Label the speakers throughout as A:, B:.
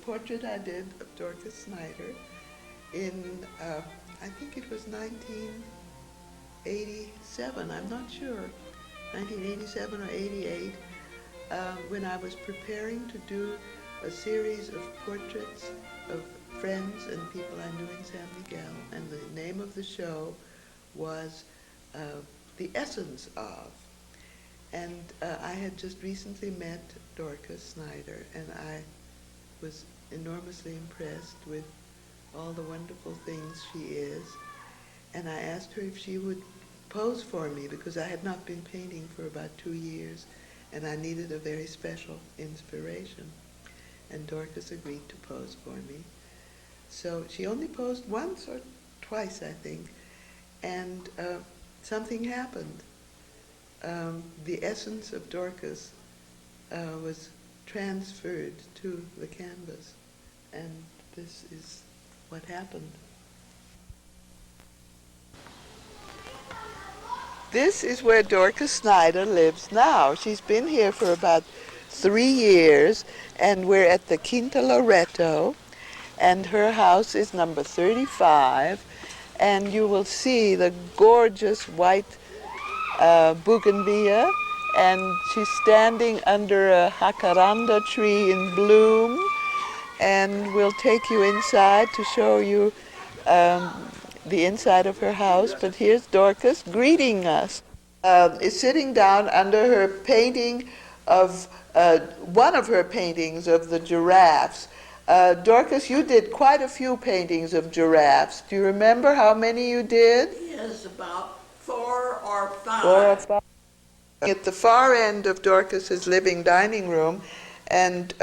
A: portrait I did of Dorcas Snyder in, I think it was 1987, I'm not sure, 1987 or 88, when I was preparing to do a series of portraits of friends and people I knew in San Miguel, and the name of the show was uh, The Essence of. And I had just recently met Dorcas Snyder, and I was enormously impressed with all the wonderful things she is. And I asked her if she would pose for me because I had not been painting for about 2 years, and I needed a very special inspiration. And Dorcas agreed to pose for me. So she only posed once or twice, I think, and something happened. The essence of Dorcas was transferred to the canvas, and this is what happened. This is where Dorcas Snyder lives now. She's been here for about 3 years, and we're at the Quinta Loreto, and her house is number 35, and you will see the gorgeous white bougainvillea, and she's standing under a jacaranda tree in bloom, and we'll take you inside to show you the inside of her house. But here's Dorcas greeting us. Is sitting down under her painting of one of her paintings of the giraffes. Dorcas, you did quite a few paintings of giraffes. Do you remember how many you did?
B: Yes, about 4 or 5.
A: 4 or 5. At the far end of Dorcas's living dining room, and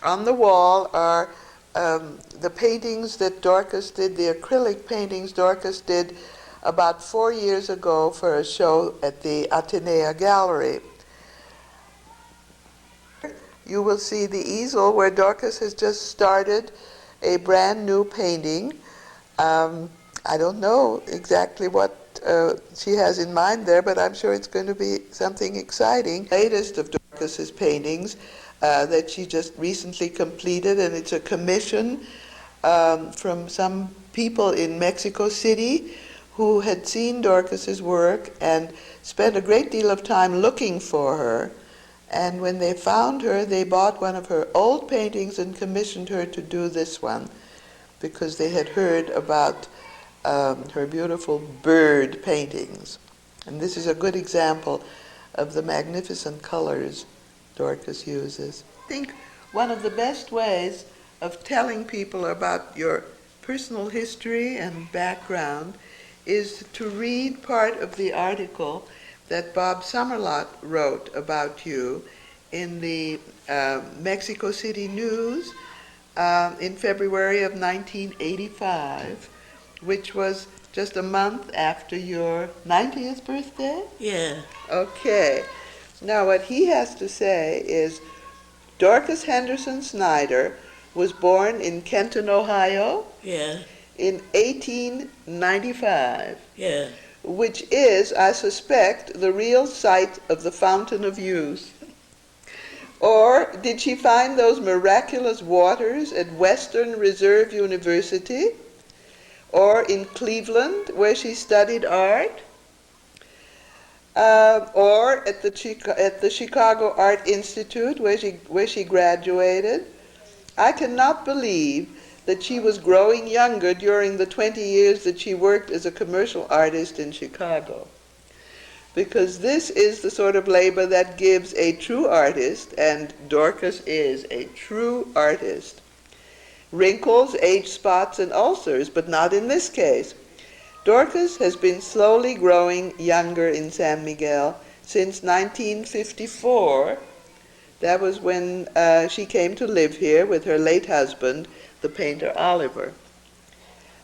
A: on the wall are the paintings that Dorcas did, the acrylic paintings Dorcas did about 4 years ago for a show at the Atenea Gallery. You will see the easel where Dorcas has just started a brand new painting. I don't know exactly what she has in mind there, but I'm sure it's going to be something exciting. Latest of Dorcas's paintings that she just recently completed, and it's a commission from some people in Mexico City who had seen Dorcas's work and spent a great deal of time looking for her. And when they found her, they bought one of her old paintings and commissioned her to do this one because they had heard about her beautiful bird paintings. And this is a good example of the magnificent colors Dorcas uses. I think one of the best ways of telling people about your personal history and background is to read part of the article that Bob Summerlot wrote about you in the Mexico City News in February of 1985, which was just a month after your 90th birthday?
B: Yeah.
A: Okay. Now what he has to say is Dorcas Henderson Snyder was born in Kenton, Ohio
B: Yeah.
A: in 1895.
B: Yeah.
A: Which is, I suspect, the real site of the Fountain of Youth. Or did she find those miraculous waters at Western Reserve University? Or in Cleveland, where she studied art? Or at the Chicago Art Institute, where she graduated? I cannot believe that she was growing younger during the 20 years that she worked as a commercial artist in Chicago. Because this is the sort of labor that gives a true artist, and Dorcas is a true artist, wrinkles, age spots, and ulcers, but not in this case. Dorcas has been slowly growing younger in San Miguel since 1954. That was when she came to live here with her late husband, the painter Oliver.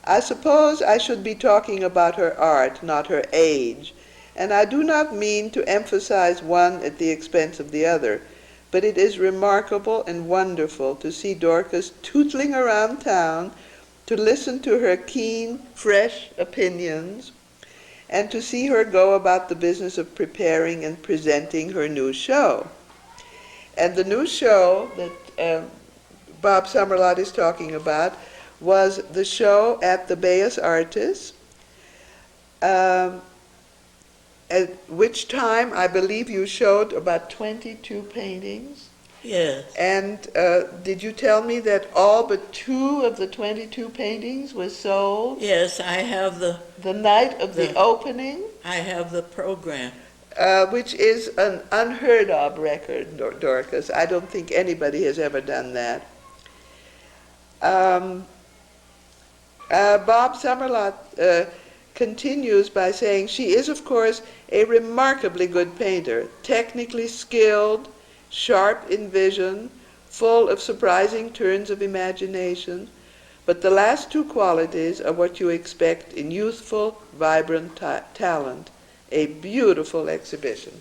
A: I suppose I should be talking about her art, not her age, and I do not mean to emphasize one at the expense of the other, but it is remarkable and wonderful to see Dorcas tootling around town, to listen to her keen, fresh opinions, and to see her go about the business of preparing and presenting her new show. And the new show that Bob Summerlot is talking about was the show at the Bellas Artes, at which time I believe you showed about 22 paintings.
B: Yes.
A: And did you tell me that all but 2 of the 22 paintings were sold?
B: Yes, I have
A: The night of the opening,
B: I have the program.
A: which is an unheard of record, Dorcas. I don't think anybody has ever done that. Bob Summerlot continues by saying, she is, of course, a remarkably good painter, technically skilled, sharp in vision, full of surprising turns of imagination, but the last 2 qualities are what you expect in youthful, vibrant talent. A beautiful exhibition.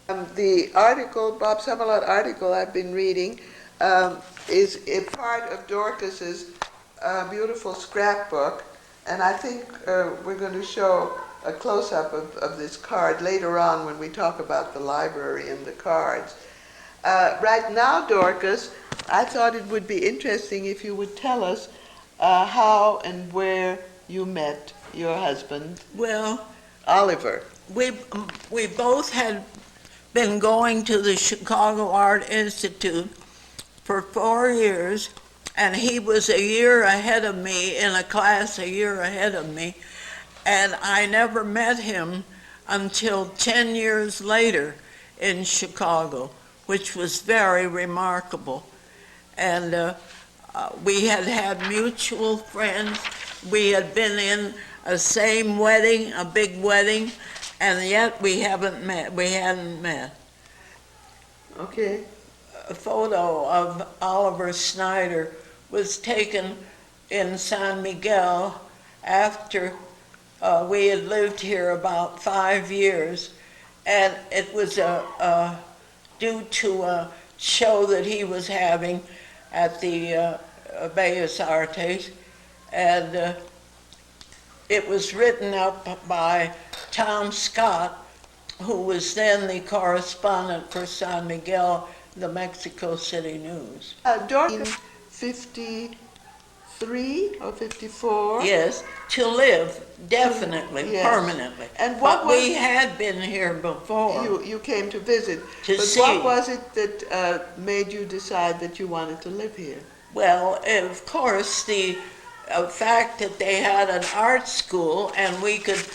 A: The article, Bob Summerlot article I've been reading, is a part of Dorcas's beautiful scrapbook, and I think we're going to show a close-up of this card later on when we talk about the library and the cards. Right now, Dorcas, I thought it would be interesting if you would tell us how and where you met your husband,
B: Well,
A: Oliver.
B: we both had been going to the Chicago Art Institute for 4 years, and he was a year ahead of me, in a class a year ahead of me, and I never met him until 10 years later in Chicago, which was very remarkable. And we had had mutual friends. We had been in a same wedding, a big wedding, and yet we hadn't met.
A: Okay.
B: A photo of Oliver Snyder was taken in San Miguel after we had lived here about 5 years, and it was due to a show that he was having at the Bellas Artes, and it was written up by Tom Scott, who was then the correspondent for San Miguel, the Mexico City News.
A: Dorcas, 53 or 54?
B: Yes, to live, definitely,
A: Yes.
B: permanently.
A: And what
B: but we had been here before.
A: You came to visit.
B: To
A: but
B: see.
A: what was it that made you decide that you wanted to live here?
B: Well, of course, the fact that they had an art school and we could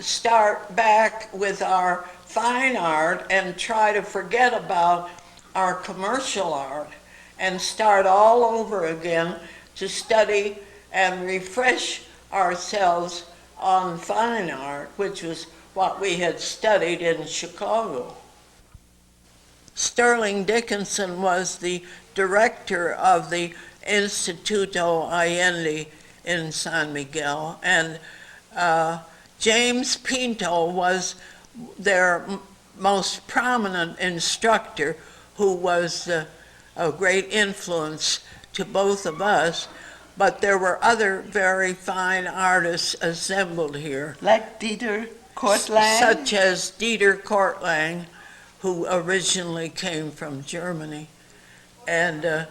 B: start back with our fine art and try to forget about our commercial art and start all over again to study and refresh ourselves on fine art, which was what we had studied in Chicago. Sterling Dickinson was the director of the Instituto Allende in San Miguel, and James Pinto was their most prominent instructor, who was a great influence to both of us, but there were other very fine artists assembled here.
A: Like Dieter Kortlang?
B: Such as Dieter Kortlang, who originally came from Germany, and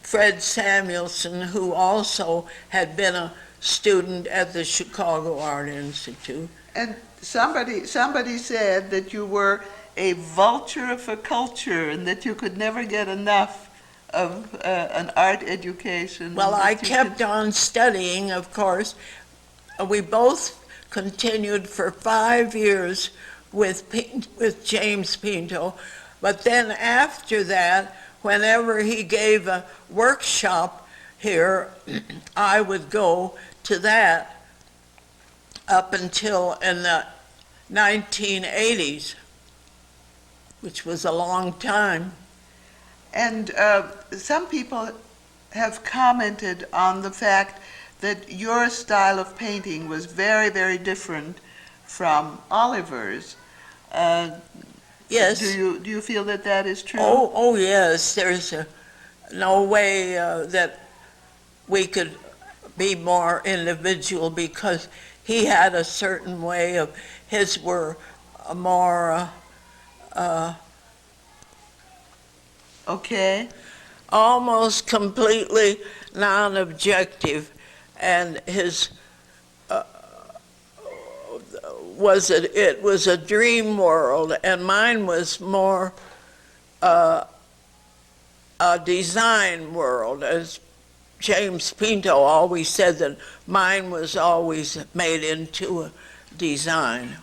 B: Fred Samuelson, who also had been a student at the Chicago Art Institute.
A: And somebody said that you were a vulture for culture and that you could never get enough of an art education.
B: Well, I kept on studying, of course. We both continued for 5 years with James Pinto, but then after that, whenever he gave a workshop here, I would go to that up until in the 1980s, which was a long time.
A: And some people have commented on the fact that your style of painting was very, very different from Oliver's.
B: Yes.
A: Do you feel that that is true?
B: Oh yes. There's no way that we could be more individual, because he had a certain way of, his were more
A: Okay.
B: almost completely non-objective, and his it was a dream world, and mine was more a design world. As James Pinto always said, that mine was always made into a design,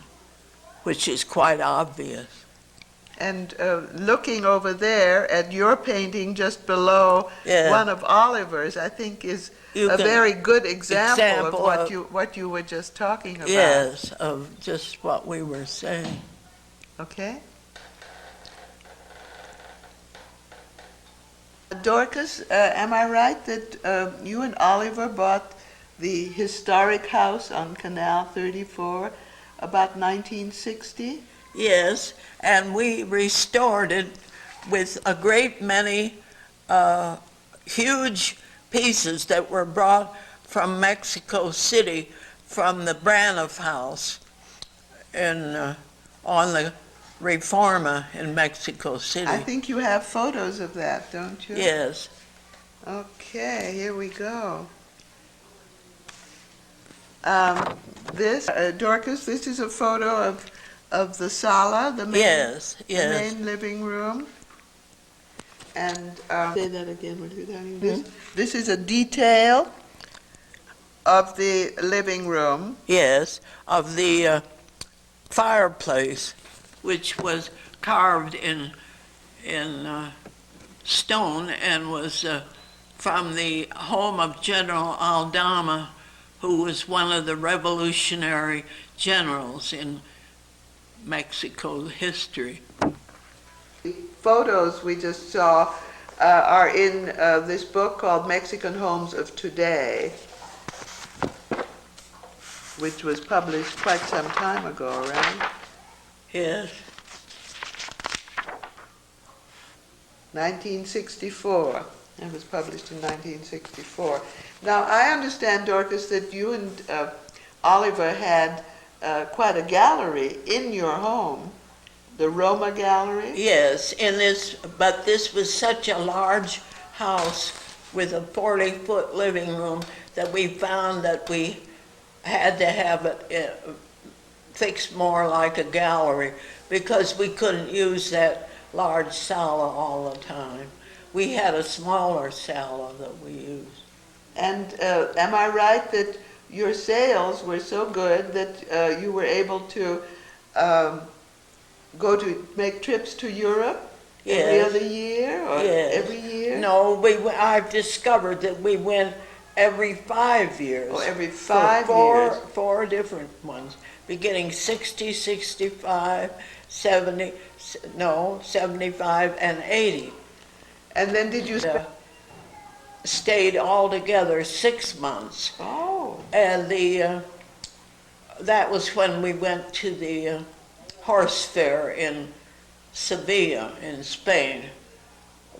B: which is quite obvious.
A: And looking over there at your painting just below
B: Yeah.
A: one of Oliver's, I think is
B: You
A: a
B: can-
A: very good example of
B: example
A: what you were just talking about.
B: Yes, of just what we were saying.
A: Okay. Dorcas, am I right that you and Oliver bought the historic house on Canal 34 about 1960?
B: Yes, and we restored it with a great many huge pieces that were brought from Mexico City, from the Braniff House on the Reforma in Mexico City.
A: I think you have photos of that, don't you?
B: Yes.
A: Okay, here we go. This, Dorcas, this is a photo of the sala, the main, the main living room. And say that again, will you, darling? This is a detail of the living room.
B: Yes, of the fireplace, which was carved in stone and was from the home of General Aldama, who was one of the revolutionary generals in Mexico history.
A: The photos we just saw are in this book called Mexican Homes of Today, which was published quite some time ago, right?
B: Yes.
A: 1964. It was published in 1964. Now, I understand, Dorcas, that you and Oliver had quite a gallery in your home, the Roma Gallery.
B: Yes, but this was such a large house with a 40-foot living room that we found that we had to have it fixed more like a gallery, because we couldn't use that large sala all the time. We had a smaller sala that we used.
A: And am I right that your sales were so good that you were able to make trips to Europe every other year or every year?
B: No, I've discovered that we went every 5 years.
A: Oh, every 5 years.
B: Four different ones, beginning 60, 65, 70, 75, and 80.
A: And then did you
B: stayed all together 6 months.
A: Oh.
B: And that was when we went to the horse fair in Sevilla in Spain,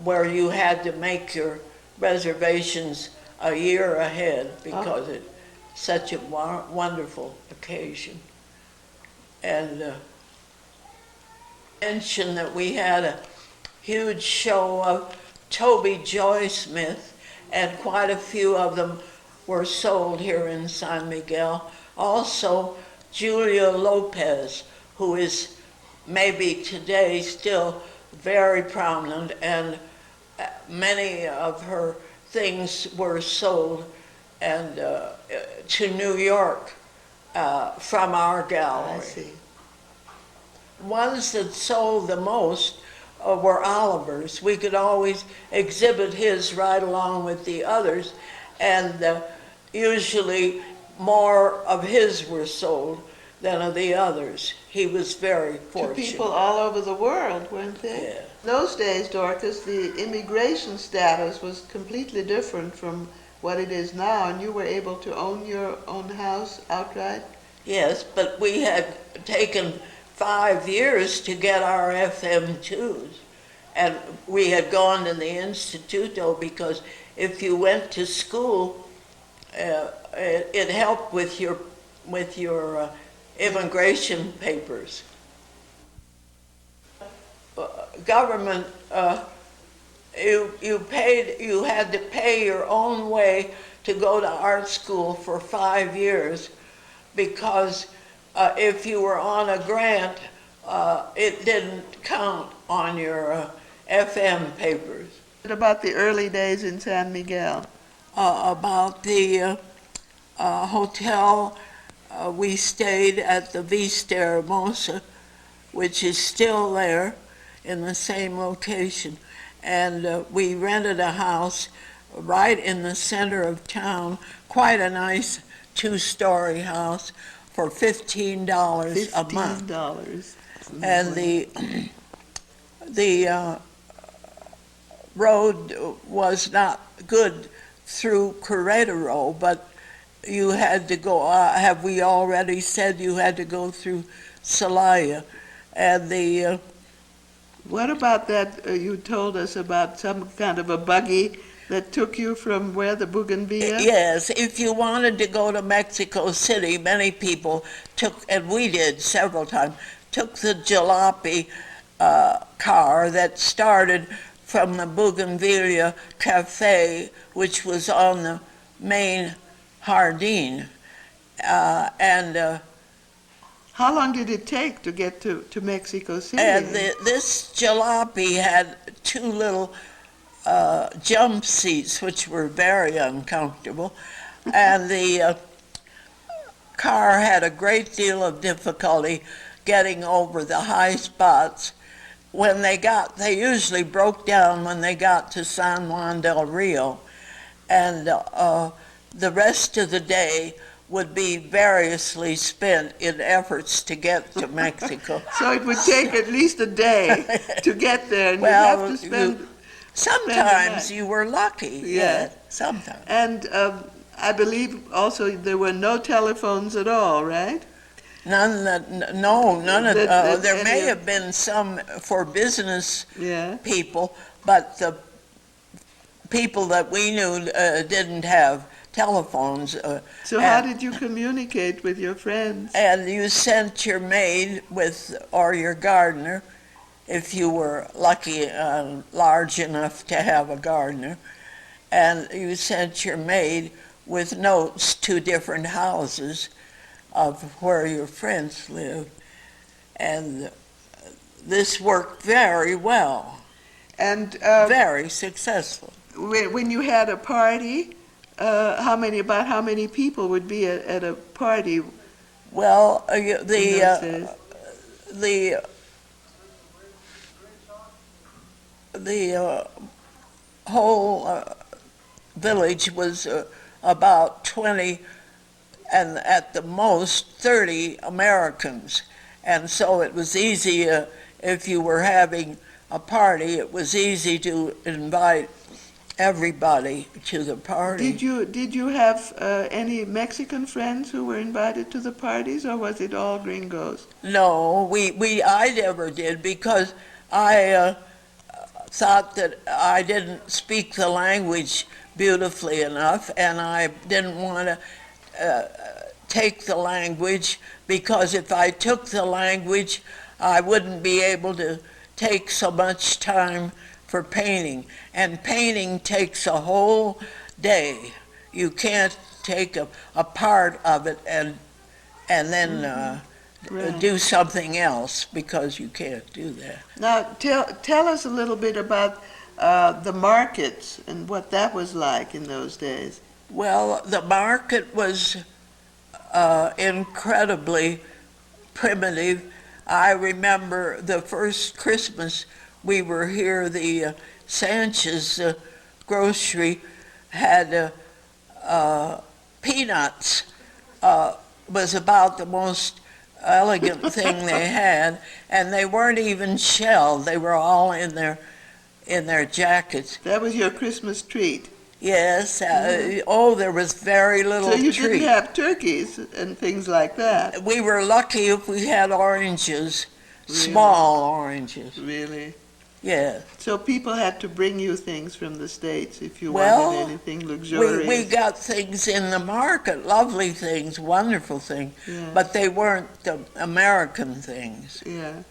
B: where you had to make your reservations a year ahead because it's such a wonderful occasion. And mention that we had a huge show of Toby Joy Smith, and quite a few of them were sold here in San Miguel. Also, Julia Lopez, who is maybe today still very prominent, and many of her things were sold and to New York from our gallery.
A: I see.
B: Ones that sold the most were Oliver's. We could always exhibit his right along with the others, and usually more of his were sold than of the others. He was very fortunate.
A: To people all over the world, weren't they?
B: Yeah.
A: In those days, Dorcas, the immigration status was completely different from what it is now, and you were able to own your own house outright?
B: Yes, but we had taken 5 years to get our FM2s. And we had gone to the Instituto because if you went to school, it helped with your immigration papers. Government you had to pay your own way to go to art school for 5 years, because if you were on a grant, it didn't count on your FM papers.
A: What about the early days in San Miguel?
B: About the hotel, we stayed at the Vista Hermosa, which is still there in the same location. And we rented a house right in the center of town, quite a nice two-story house, for $15 a month.
A: $15.
B: And the road was not good through Querétaro, but you had to go, have we already said you had to go through Celaya? And the
A: What about that you told us about some kind of a buggy that took you from where, the Bougainvillea?
B: yes, if you wanted to go to Mexico City, many people took, and we did several times, took the jalopy car that started from the Bougainvillea Cafe, which was on the main Jardin.
A: How long did it take to get to Mexico City?
B: And this jalopy had two little jump seats, which were very uncomfortable. And the car had a great deal of difficulty getting over the high spots. When they usually broke down when they got to San Juan del Rio. And the rest of the day would be variously spent in efforts to get to Mexico.
A: So it would take at least a day to get there, and
B: Well,
A: you'd have to spend...
B: sometimes you were lucky.
A: Yeah.
B: Sometimes.
A: And I believe also there were no telephones at all, right?
B: None of there may have been some for business
A: Yeah.
B: people, but the people that we knew didn't have telephones.
A: So how did you communicate with your friends?
B: And you sent your maid or your gardener, if you were lucky, large enough to have a gardener, and you sent your maid with notes to different houses of where your friends lived. And this worked very well,
A: And
B: very successful.
A: when you had a party, how many people would be at a party?
B: Well,
A: in those days?
B: the whole village was about 20 and at the most 30 Americans. And so it was easy, if you were having a party, it was easy to invite everybody to the party.
A: Did you have any Mexican friends who were invited to the parties, or was it all gringos?
B: No, I never did, because I thought that I didn't speak the language beautifully enough, and I didn't want to take the language, because if I took the language, I wouldn't be able to take so much time for painting. And painting takes a whole day. You can't take a part of it and then
A: Right.
B: do something else, because you can't do that.
A: Now, tell us a little bit about the markets and what that was like in those days.
B: Well, the market was incredibly primitive. I remember the first Christmas we were here, the Sanchez grocery had peanuts. Was about the most elegant thing they had, and they weren't even shelled. They were all in their jackets.
A: That was your Christmas treat.
B: Yes. There was very little
A: So you
B: treat.
A: didn't have turkeys and things like that.
B: We were lucky if we had oranges,
A: Really?
B: small oranges.
A: Really?
B: Yes.
A: So people had to bring you things from the States if you
B: Well,
A: wanted anything luxurious.
B: We got things in the market, lovely things, wonderful things,
A: Yeah.
B: but they weren't the American things.
A: Yeah.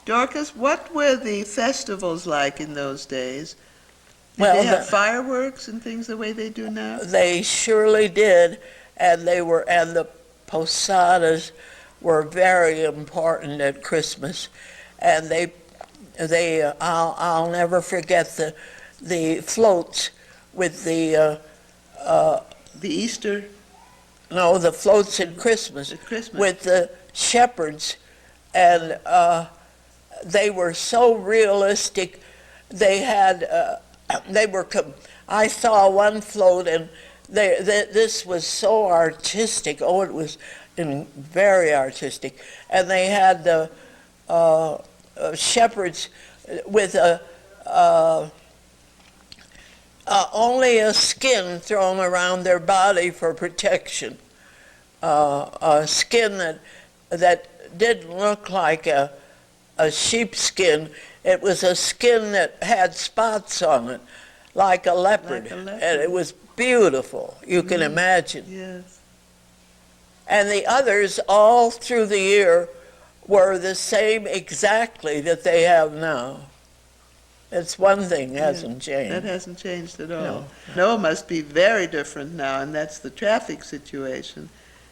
A: Dorcas, what were the festivals like in those days? Did
B: Well,
A: they have fireworks and things the way they do now?
B: they surely did, and the posadas were very important at Christmas, and I'll never forget the floats with
A: The Easter
B: no, the floats at Christmas
A: at Christmas.
B: with the shepherds, and they were so realistic. They had I saw one float, and this was so artistic. Oh, it was very artistic, and they had the shepherds with only a skin thrown around their body for protection, a skin that didn't look like a sheepskin. It was a skin that had spots on it, like a leopard,
A: Like a leopard.
B: and it was beautiful. You can imagine.
A: Yes.
B: And the others all through the year were the same exactly that they have now. It's one thing hasn't changed.
A: That hasn't changed at all.
B: No.
A: No, it must be very different now, and that's the traffic situation.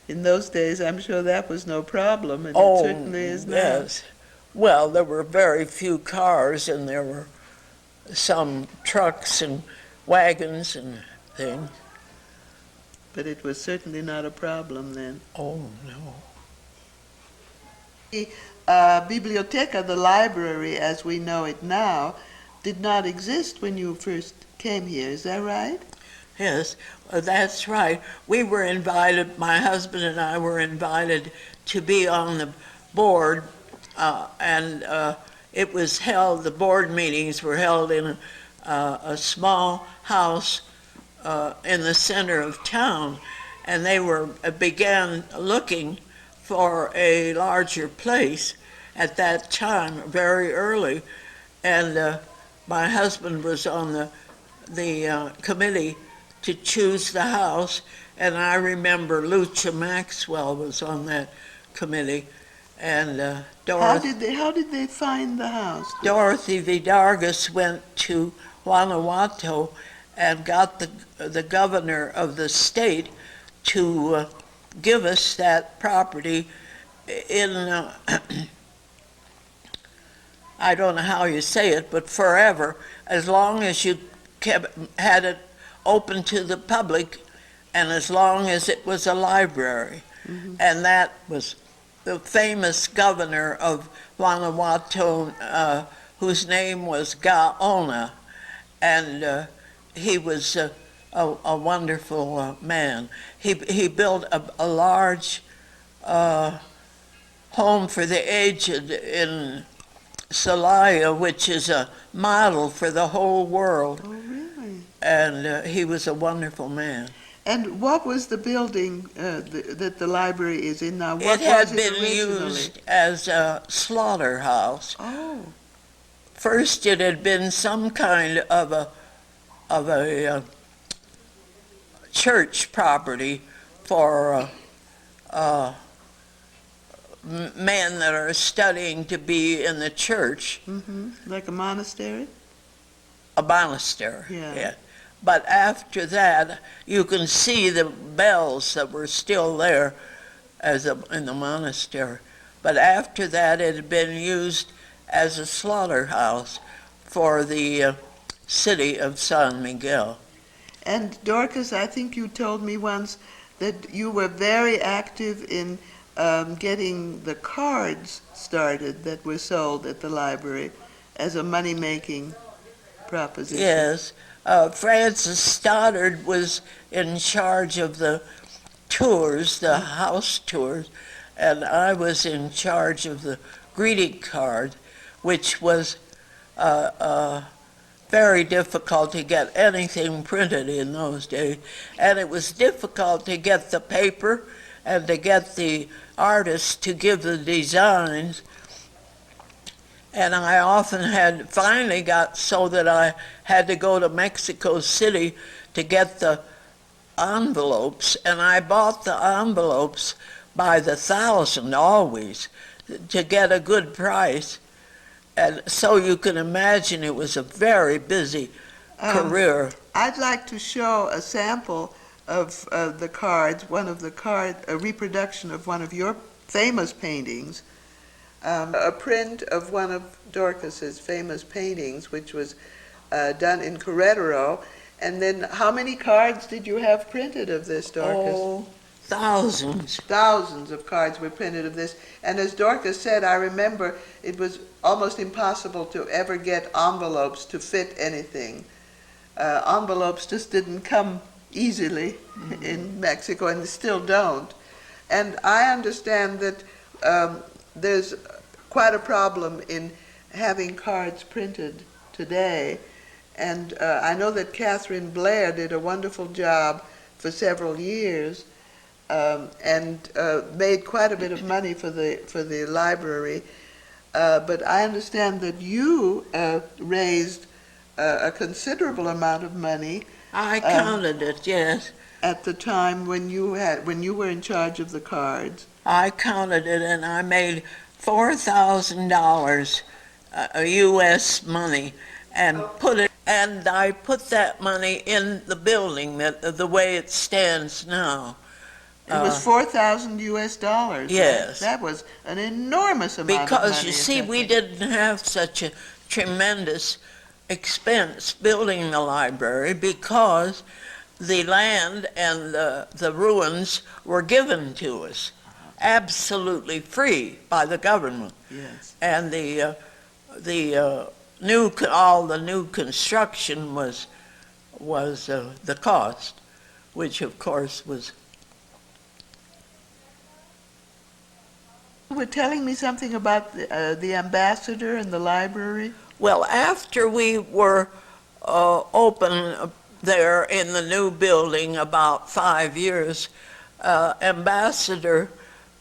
A: In those days, I'm sure that was no problem, and it certainly is now.
B: Yes. Well, there were very few cars, and there were some trucks and wagons and things.
A: But it was certainly not a problem then.
B: Oh, no.
A: The biblioteca, the library as we know it now, did not exist when you first came here. Is that right?
B: Yes, that's right. We were invited, my husband and I were invited to be on the board, and it was held, the board meetings were held in a small house in the center of town, and they began looking for a larger place at that time, very early, and my husband was on the committee to choose the house, and I
A: How
B: remember Lucha Maxwell was on that committee, and
A: did they find the house?
B: Dorothy Vidargus went to Guanajuato and got the governor of the state to give us that property in I don't know how you say it, but forever, as long as you had it open to the public, and as long as it was a library.
A: Mm-hmm.
B: And that was the famous governor of Guanajuato, whose name was Gaona, and he was a wonderful man. He built a large home for the aged in Celaya, which is a model for the whole world.
A: Oh, really?
B: And he was a wonderful man.
A: And what was the building that the library is in now?
B: It
A: What
B: had
A: was
B: been
A: originally?
B: used as a slaughterhouse.
A: Oh,
B: First, it had been some kind of a church property for men that are studying to be in the church,
A: like a monastery?
B: a monastery.
A: Yeah.
B: But after that, you can see the bells that were still there in the monastery. But after that, it had been used as a slaughterhouse for the city of San Miguel.
A: And Dorcas, I think you told me once that you were very active in getting the cards started that were sold at the library as a money-making proposition.
B: Yes. Francis Stoddard was in charge of the tours, the house tours, and I was in charge of the greeting card, which was very difficult to get anything printed in those days. And it was difficult to get the paper and to get the artists to give the designs. And I often finally got so that I had to go to Mexico City to get the envelopes, and I bought the envelopes by the thousand always to get a good price. And so you can imagine it was a very busy career.
A: I'd like to show a sample of the cards, a reproduction of one of your famous paintings, a print of one of Dorcas's famous paintings, which was done in Querétaro. And then how many cards did you have printed of this, Dorcas?
B: Oh, thousands.
A: Thousands of cards were printed of this. And as Dorcas said, I remember it was almost impossible to ever get envelopes to fit anything. Envelopes just didn't come easily in Mexico, and they still don't. And I understand that there's quite a problem in having cards printed today. And I know that Catherine Blair did a wonderful job for several years and made quite a bit of money for the library. But I understand that you raised a considerable amount of money.
B: I counted it, yes.
A: At the time when you were in charge of the cards.
B: I counted it, and I made $4,000 U.S. money, and I put that money in the building the way it stands now.
A: It was 4,000 U.S. dollars.
B: Yes.
A: That was an enormous amount of money.
B: Because you see, we didn't have such a tremendous expense building the library, because the land and the ruins were given to us absolutely free by the government.
A: Yes.
B: And all the new construction was the cost, which of course was.
A: You were telling me something about the ambassador and the library.
B: Well, after we were open there in the new building about 5 years, Ambassador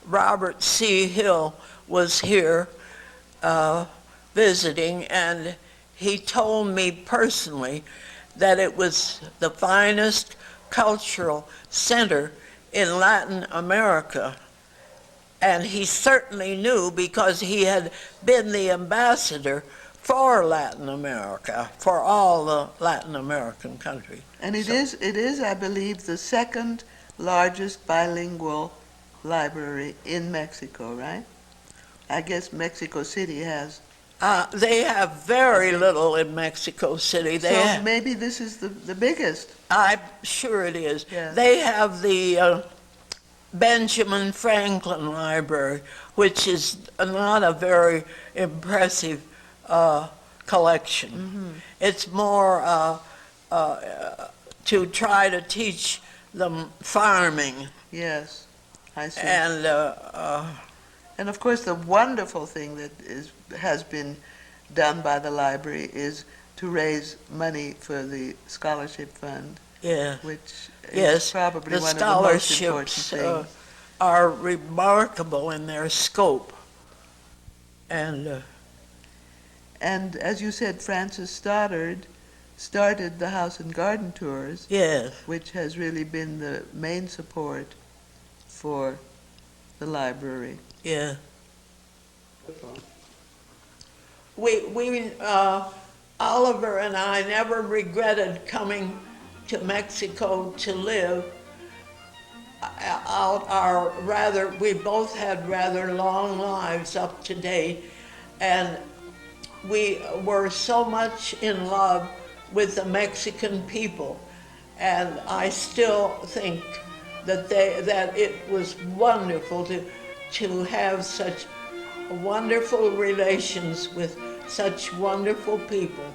B: Robert C. Hill was here visiting, and he told me personally that it was the finest cultural center in Latin America. And he certainly knew, because he had been the ambassador for Latin America, for all the Latin American countries.
A: And it is, I believe, the second largest bilingual library in Mexico, right? I guess Mexico City has.
B: They have very little in Mexico City.
A: So maybe this is the biggest.
B: I'm sure it is.
A: Yes.
B: They have the Benjamin Franklin Library, which is not a very impressive collection. Mm-hmm. It's more to try to teach them farming.
A: Yes, I see.
B: And
A: of course, the wonderful thing that has been done by the library is to raise money for the scholarship fund.
B: Yeah.
A: Which
B: yes,
A: is probably
B: the
A: one of the most important
B: scholarships
A: things.
B: Are remarkable in their scope. And
A: as you said, Francis Stoddard started the House and Garden Tours,
B: yes,
A: which has really been the main support for the library.
B: Yeah. We Oliver and I never regretted coming to Mexico to live. We both had rather long lives up to date, and we were so much in love with the Mexican people, and I still think that it was wonderful to have such wonderful relations with such wonderful people.